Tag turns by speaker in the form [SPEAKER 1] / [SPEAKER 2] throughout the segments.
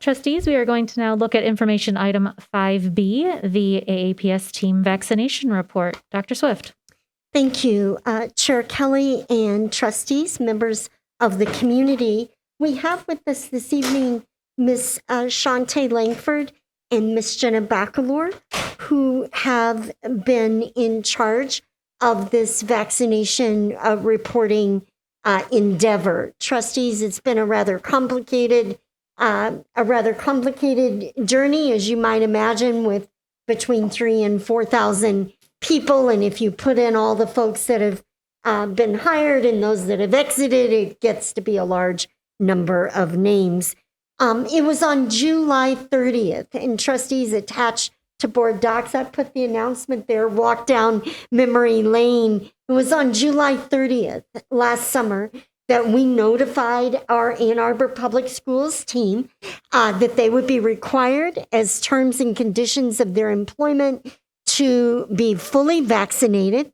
[SPEAKER 1] Trustees, we are going to now look at information item 5B, the AAPS team vaccination report. Dr. Swift.
[SPEAKER 2] Thank you, Chair Kelly and trustees, members of the community. We have with us this evening Ms. Shantae Langford and Ms. Jenna Bacalor, who have been in charge of this vaccination reporting endeavor. Trustees, it's been a rather complicated journey, as you might imagine, with between 3,000 and 4,000 people. And if you put in all the folks that have been hired and those that have exited, it gets to be a large number of names. It was on July 30th, and trustees attached to board docs. I put the announcement there, walk down memory lane. It was on July 30th last summer that we notified our Ann Arbor Public Schools team that they would be required as terms and conditions of their employment to be fully vaccinated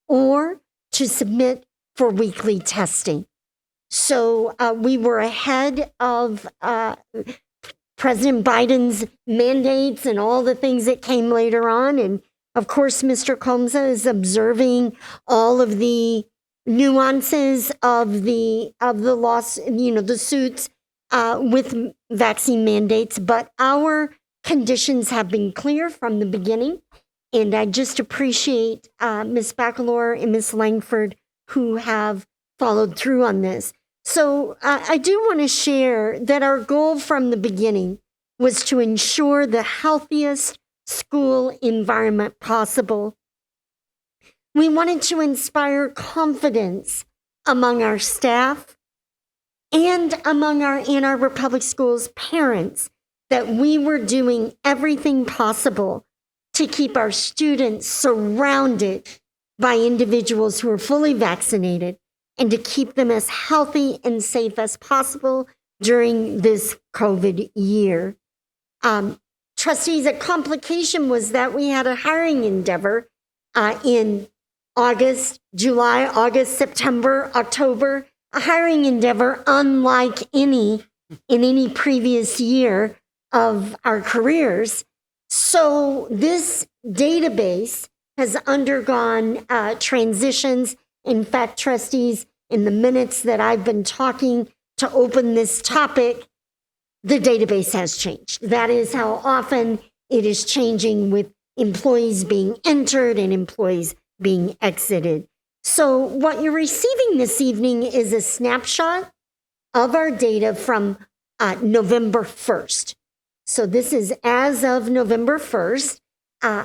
[SPEAKER 2] or to submit for weekly testing. So we were ahead of President Biden's mandates and all the things that came later on. And of course, Mr. Comza is observing all of the nuances of the loss, the suits with vaccine mandates. But our conditions have been clear from the beginning. And I just appreciate Ms. Bacalor and Ms. Langford who have followed through on this. So I do want to share that our goal from the beginning was to ensure the healthiest school environment possible. We wanted to inspire confidence among our staff and among our Ann Arbor Public Schools parents that we were doing everything possible to keep our students surrounded by individuals who are fully vaccinated and to keep them as healthy and safe as possible during this COVID year. Trustees, a complication was that we had a hiring endeavor in July, August, September, October, a hiring endeavor unlike any in any previous year of our careers. So this database has undergone transitions. In fact, trustees, in the minutes that I've been talking to open this topic, the database has changed. That is how often it is changing with employees being entered and employees being exited. So what you're receiving this evening is a snapshot of our data from November 1st. So this is as of November 1st,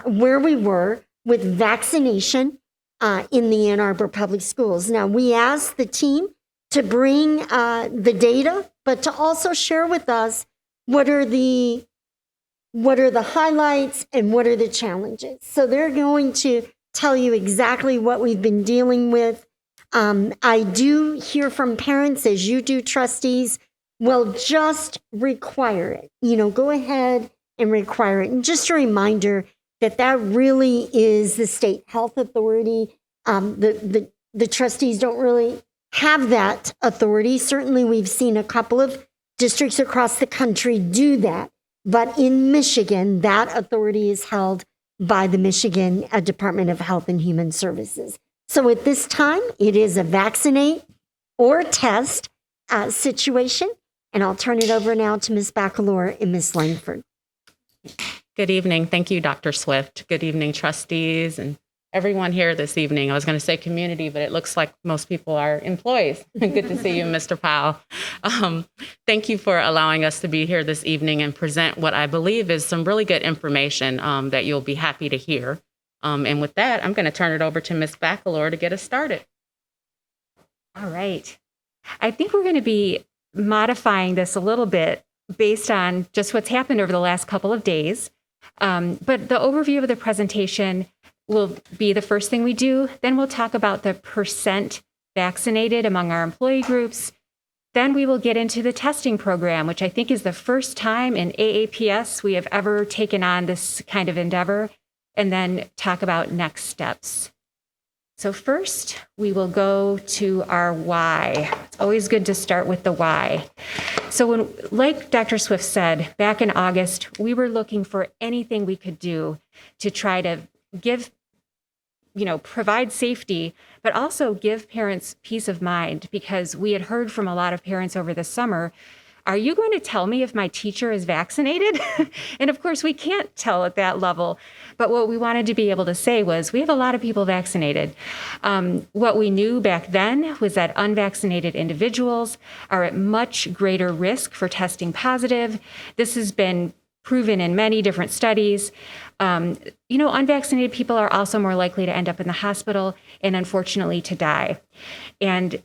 [SPEAKER 2] where we were with vaccination in the Ann Arbor Public Schools. Now, we asked the team to bring the data, but to also share with us what are the highlights and what are the challenges. So they're going to tell you exactly what we've been dealing with. I do hear from parents, as you do, trustees, well, just require it. Go ahead and require it. And just a reminder that really is the state health authority. The trustees don't really have that authority. Certainly, we've seen a couple of districts across the country do that. But in Michigan, that authority is held by the Michigan Department of Health and Human Services. So at this time, it is a vaccinate or test situation. And I'll turn it over now to Ms. Bacalor and Ms. Langford.
[SPEAKER 3] Good evening. Thank you, Dr. Swift. Good evening, trustees and everyone here this evening. I was going to say community, but it looks like most people are employees. Good to see you, Mr. Powell. Thank you for allowing us to be here this evening and present what I believe is some really good information that you'll be happy to hear. And with that, I'm going to turn it over to Ms. Bacalor to get us started.
[SPEAKER 1] All right. I think we're going to be modifying this a little bit based on just what's happened over the last couple of days. But the overview of the presentation will be the first thing we do. Then we'll talk about the percent vaccinated among our employee groups. Then we will get into the testing program, which I think is the first time in AAPS we have ever taken on this kind of endeavor, and then talk about next steps. So first, we will go to our why. It's always good to start with the why. So when, like Dr. Swift said, back in August, we were looking for anything we could do to try to give, provide safety, but also give parents peace of mind, because we had heard from a lot of parents over the summer, are you going to tell me if my teacher is vaccinated? And of course, we can't tell at that level. But what we wanted to be able to say was, we have a lot of people vaccinated. What we knew back then was that unvaccinated individuals are at much greater risk for testing positive. This has been proven in many different studies. Unvaccinated people are also more likely to end up in the hospital and unfortunately to die. And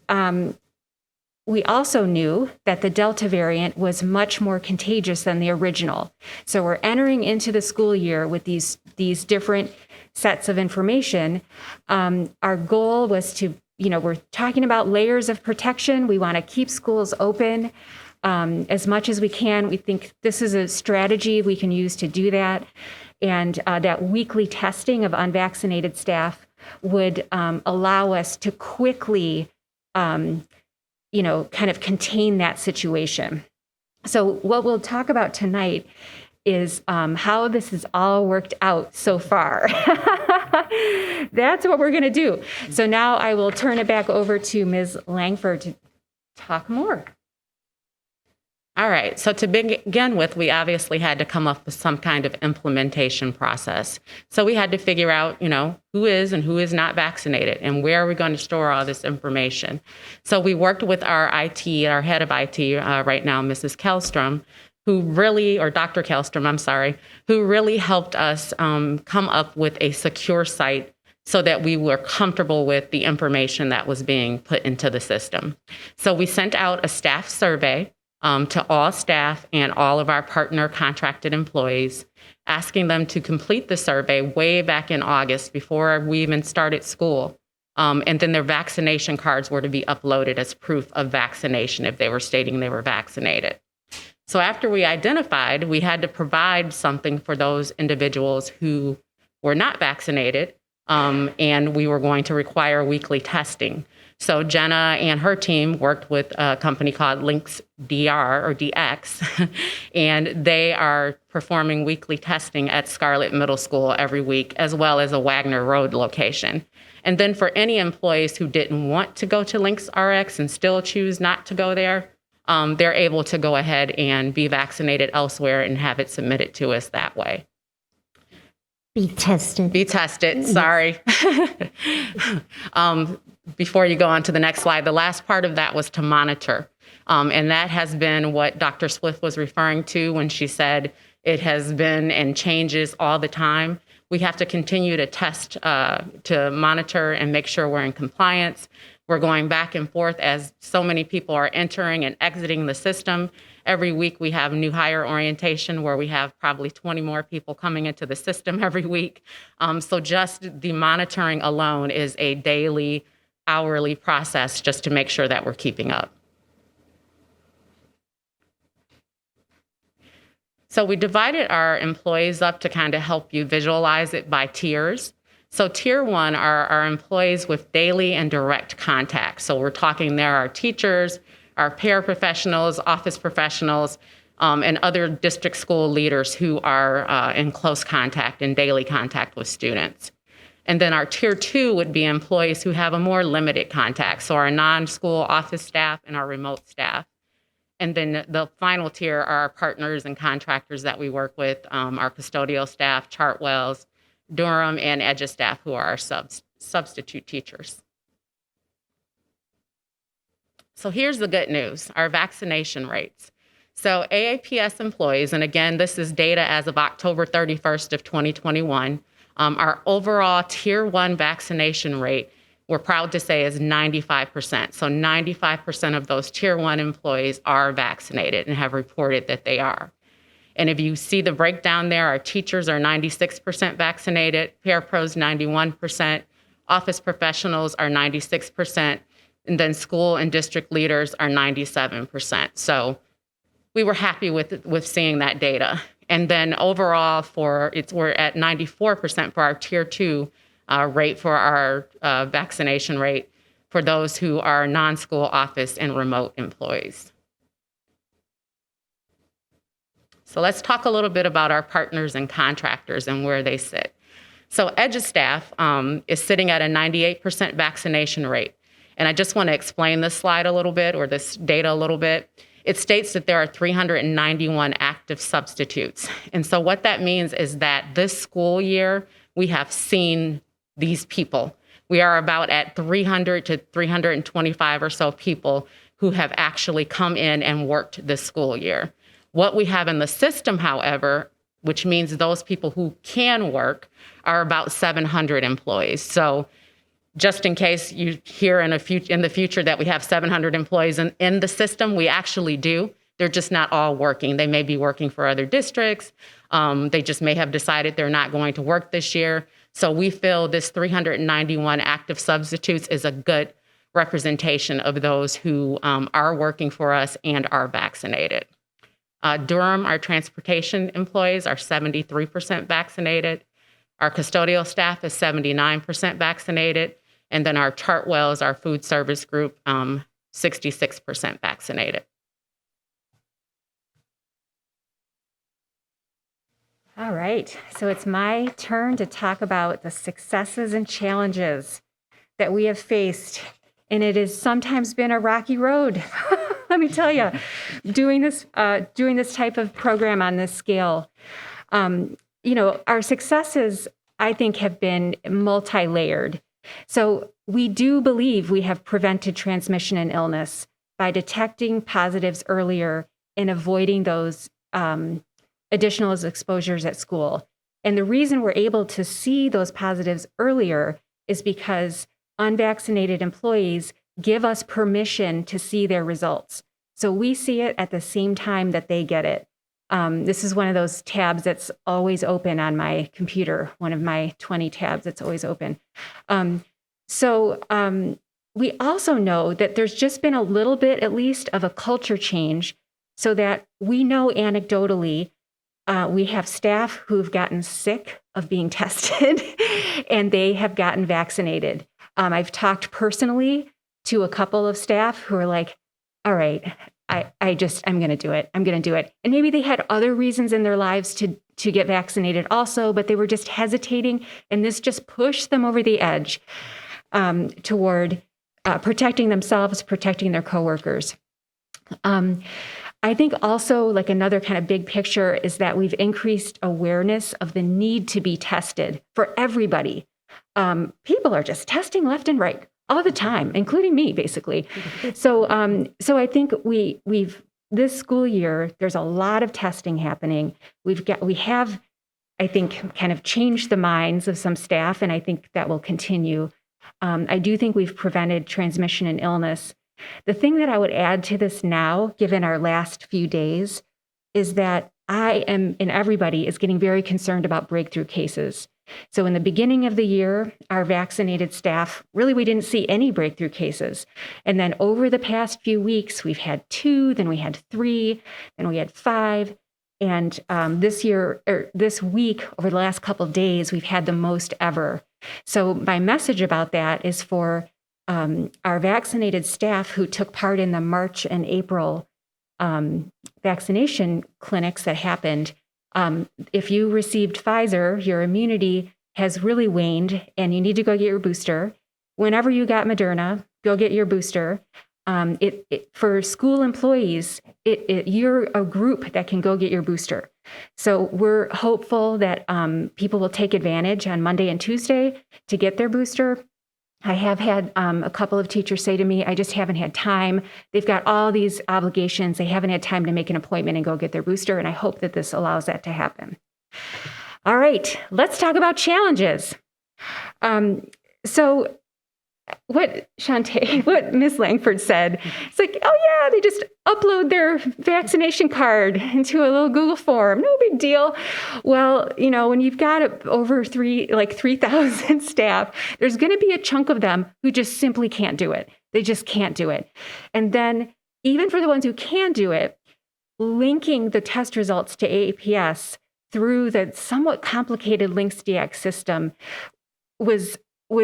[SPEAKER 1] we also knew that the Delta variant was much more contagious than the original. So we're entering into the school year with these different sets of information. Our goal was to, we're talking about layers of protection. We want to keep schools open as much as we can. We think this is a strategy we can use to do that. And that weekly testing of unvaccinated staff would allow us to quickly kind of contain that situation. So what we'll talk about tonight is how this has all worked out so far. That's what we're going to do. So now I will turn it back over to Ms. Langford to talk more.
[SPEAKER 3] All right. So to begin with, we obviously had to come up with some kind of implementation process. So we had to figure out, who is and who is not vaccinated and where are we going to store all this information. So we worked with our head of IT right now, Mrs. Kellstrom, Dr. Kellstrom, I'm sorry, who really helped us come up with a secure site so that we were comfortable with the information that was being put into the system. So we sent out a staff survey to all staff and all of our partner contracted employees, asking them to complete the survey way back in August before we even started school. And then their vaccination cards were to be uploaded as proof of vaccination if they were stating they were vaccinated. So after we identified, we had to provide something for those individuals who were not vaccinated, and we were going to require weekly testing. So Jenna and her team worked with a company called Links DR or DX, and they are performing weekly testing at Scarlett Middle School every week, as well as a Wagner Road location. And then for any employees who didn't want to go to Links RX and still choose not to go there, they're able to go ahead and be vaccinated elsewhere and have it submitted to us that way.
[SPEAKER 2] Be tested.
[SPEAKER 3] Sorry. Before you go on to the next slide, the last part of that was to monitor. And that has been what Dr. Swift was referring to when she said it has been and changes all the time. We have to continue to test, to monitor and make sure we're in compliance. We're going back and forth as so many people are entering and exiting the system. Every week we have new hire orientation where we have probably 20 more people coming into the system every week. So just the monitoring alone is a daily, hourly process just to make sure that we're keeping up. So we divided our employees up to kind of help you visualize it by tiers. So tier 1 are our employees with daily and direct contact. So we're talking there are teachers, our paraprofessionals, office professionals, and other district school leaders who are in close contact and daily contact with students. And then our tier 2 would be employees who have a more limited contact. So our non-school office staff and our remote staff. And then the final tier are our partners and contractors that we work with, our custodial staff, Chartwells, Durham, and EDGE staff who are our substitute teachers. So here's the good news, our vaccination rates. So AAPS employees, and again, this is data as of October 31st of 2021, our overall tier 1 vaccination rate, we're proud to say, is 95%. So 95% of those tier 1 employees are vaccinated and have reported that they are. And if you see the breakdown there, our teachers are 96% vaccinated, parapros 91%, office professionals are 96%, and then school and district leaders are 97%. So we were happy with seeing that data. And then overall we're at 94% for our tier 2 rate for our vaccination rate for those who are non-school office and remote employees. So let's talk a little bit about our partners and contractors and where they sit. So EduStaff is sitting at a 98% vaccination rate. And I just want to explain this slide a little bit, or this data a little bit. It states that there are 391 active substitutes. And so what that means is that this school year, we have seen these people. We are about at 300 to 325 or so people who have actually come in and worked this school year. What we have in the system, however, which means those people who can work, are about 700 employees. So just in case you hear in the future that we have 700 employees in the system, we actually do. They're just not all working. They may be working for other districts. They just may have decided they're not going to work this year. So we feel this 391 active substitutes is a good representation of those who are working for us and are vaccinated. Durham, our transportation employees are 73% vaccinated. Our custodial staff is 79% vaccinated. And then our Chartwells, our food service group, 66% vaccinated.
[SPEAKER 1] All right, so it's my turn to talk about the successes and challenges that we have faced. And it has sometimes been a rocky road. Let me tell you, doing this type of program on this scale. Our successes, I think, have been multi-layered. So we do believe we have prevented transmission and illness by detecting positives earlier and avoiding those additional exposures at school. And the reason we're able to see those positives earlier is because unvaccinated employees give us permission to see their results. So we see it at the same time that they get it. This is one of those tabs that's always open on my computer, one of my 20 tabs that's always open. We also know that there's just been a little bit, at least, of a culture change so that we know anecdotally we have staff who've gotten sick of being tested and they have gotten vaccinated. I've talked personally to a couple of staff who are like, all right, I'm going to do it. I'm going to do it. And maybe they had other reasons in their lives to get vaccinated also, but they were just hesitating. And this just pushed them over the edge toward protecting themselves, protecting their coworkers. I think also, like, another kind of big picture is that we've increased awareness of the need to be tested for everybody. People are just testing left and right all the time, including me, basically. So I think we've this school year, there's a lot of testing happening. We have, I think, kind of changed the minds of some staff, and I think that will continue. I do think we've prevented transmission and illness. The thing that I would add to this now, given our last few days, is that I am, and everybody is getting very concerned about breakthrough cases. So in the beginning of the year, our vaccinated staff, really, we didn't see any breakthrough cases. And then over the past few weeks, we've had 2, then we had 3, then we had 5. And this week, over the last couple of days, we've had the most ever. So my message about that is for our vaccinated staff who took part in the March and April vaccination clinics that happened. If you received Pfizer, your immunity has really waned and you need to go get your booster. Whenever you got Moderna, go get your booster. For school employees, you're a group that can go get your booster. So we're hopeful that people will take advantage on Monday and Tuesday to get their booster. I have had a couple of teachers say to me, I just haven't had time. They've got all these obligations. They haven't had time to make an appointment and go get their booster. And I hope that this allows that to happen. All right, let's talk about challenges. So what Ms. Langford said, it's like, oh yeah, they just upload their vaccination card into a little Google form. No big deal. Well, when you've got over 3,000 staff, there's going to be a chunk of them who just simply can't do it. They just can't do it. And then even for the ones who can do it, linking the test results to AAPS through the somewhat complicated LinksDX system was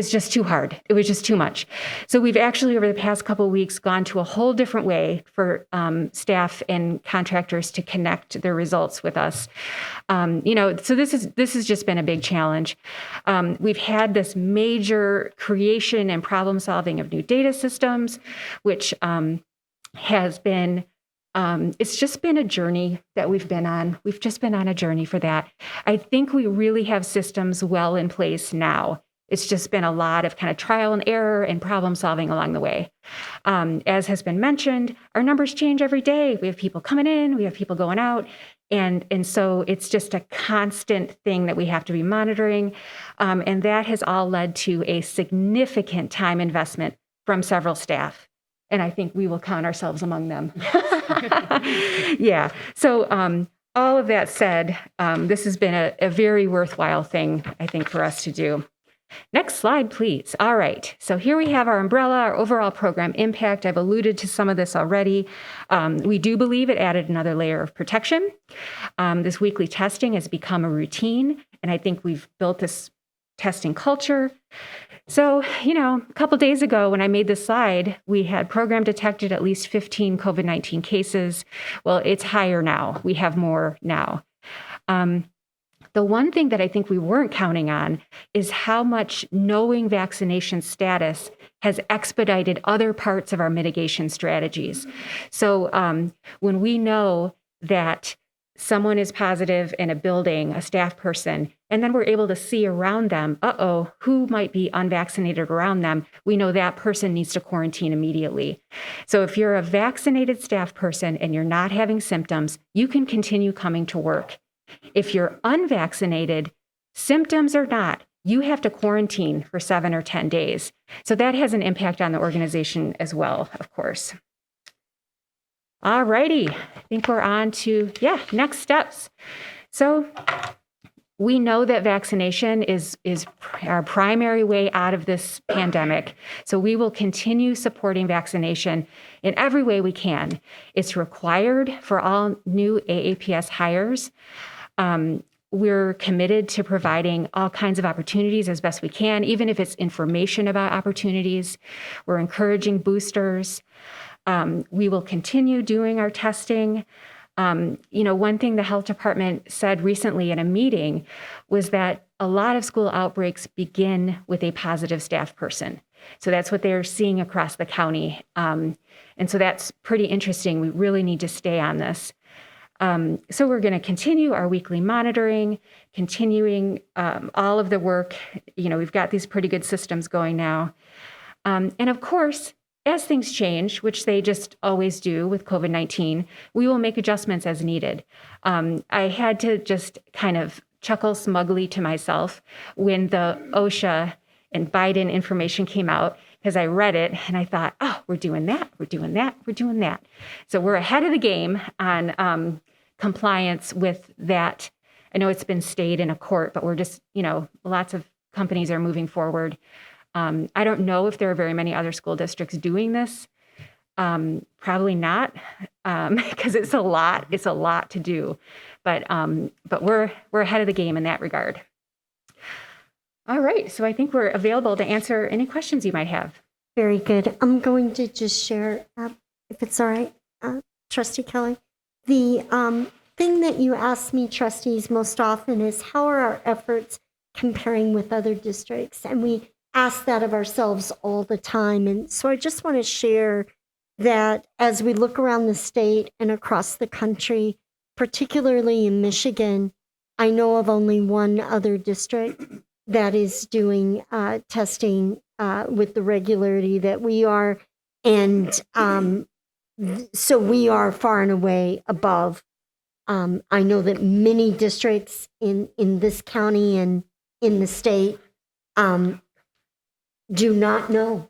[SPEAKER 1] just too hard. It was just too much. So we've actually, over the past couple of weeks, gone to a whole different way for staff and contractors to connect their results with us. So this has just been a big challenge. We've had this major creation and problem solving of new data systems, which has been it's just been a journey that we've been on. We've just been on a journey for that. I think we really have systems well in place now. It's just been a lot of kind of trial and error and problem solving along the way. As has been mentioned, our numbers change every day. We have people coming in, we have people going out. And so it's just a constant thing that we have to be monitoring. And that has all led to a significant time investment from several staff. And I think we will count ourselves among them. Yeah. So all of that said, this has been a very worthwhile thing, I think, for us to do. Next slide, please. All right. So here we have our umbrella, our overall program impact. I've alluded to some of this already. We do believe it added another layer of protection. This weekly testing has become a routine, and I think we've built this testing culture. So, a couple days ago when I made this slide, we had program detected at least 15 COVID-19 cases. Well, it's higher now. We have more now. The one thing that I think we weren't counting on is how much knowing vaccination status has expedited other parts of our mitigation strategies. So when we know that someone is positive in a building, a staff person, and then we're able to see around them, who might be unvaccinated around them, we know that person needs to quarantine immediately. So if you're a vaccinated staff person and you're not having symptoms, you can continue coming to work. If you're unvaccinated, symptoms or not, you have to quarantine for 7 or 10 days. So that has an impact on the organization as well, of course. All righty, I think we're on to, next steps. So we know that vaccination is our primary way out of this pandemic. So we will continue supporting vaccination in every way we can. It's required for all new AAPS hires. We're committed to providing all kinds of opportunities as best we can, even if it's information about opportunities. We're encouraging boosters. We will continue doing our testing. One thing the health department said recently in a meeting was that a lot of school outbreaks begin with a positive staff person. So that's what they're seeing across the county. And so that's pretty interesting. We really need to stay on this. So we're going to continue our weekly monitoring, continuing all of the work. We've got these pretty good systems going now. And of course, as things change, which they just always do with COVID-19, we will make adjustments as needed. I had to just kind of chuckle smugly to myself when the OSHA and Biden information came out, because I read it and I thought, we're doing that, we're doing that, we're doing that. So we're ahead of the game on compliance with that. I know it's been stayed in a court, but we're just, lots of companies are moving forward. I don't know if there are very many other school districts doing this. Probably not, because it's a lot to do. But we're ahead of the game in that regard. All right, so I think we're available to answer any questions you might have.
[SPEAKER 2] Very good. I'm going to just share, if it's all right, Trustee Kelly. The thing that you ask me, trustees, most often is how are our efforts comparing with other districts? And we ask that of ourselves all the time. And so I just want to share that as we look around the state and across the country, particularly in Michigan, I know of only one other district that is doing testing with the regularity that we are. And so we are far and away above. I know that many districts in this county and in the state do not know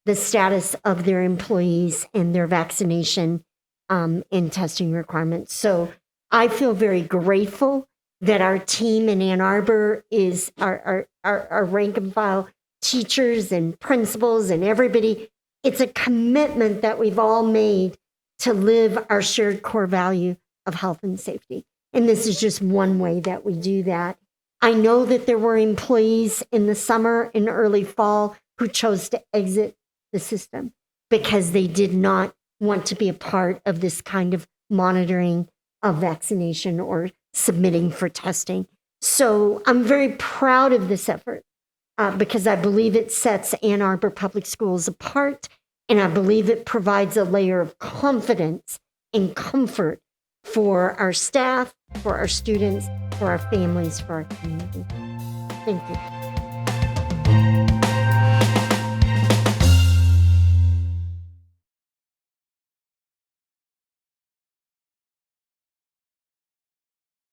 [SPEAKER 2] the status of their employees and their vaccination and testing requirements. So I feel very grateful that our team in Ann Arbor is our rank and file teachers and principals and everybody. It's a commitment that we've all made to live our shared core value of health and safety. And this is just one way that we do that. I know that there were employees in the summer and early fall who chose to exit the system because they did not want to be a part of this kind of monitoring of vaccination or submitting for testing. So I'm very proud of this effort because I believe it sets Ann Arbor Public Schools apart, and I believe it provides a layer of confidence and comfort for our staff, for our students, for our families, for our community. Thank you.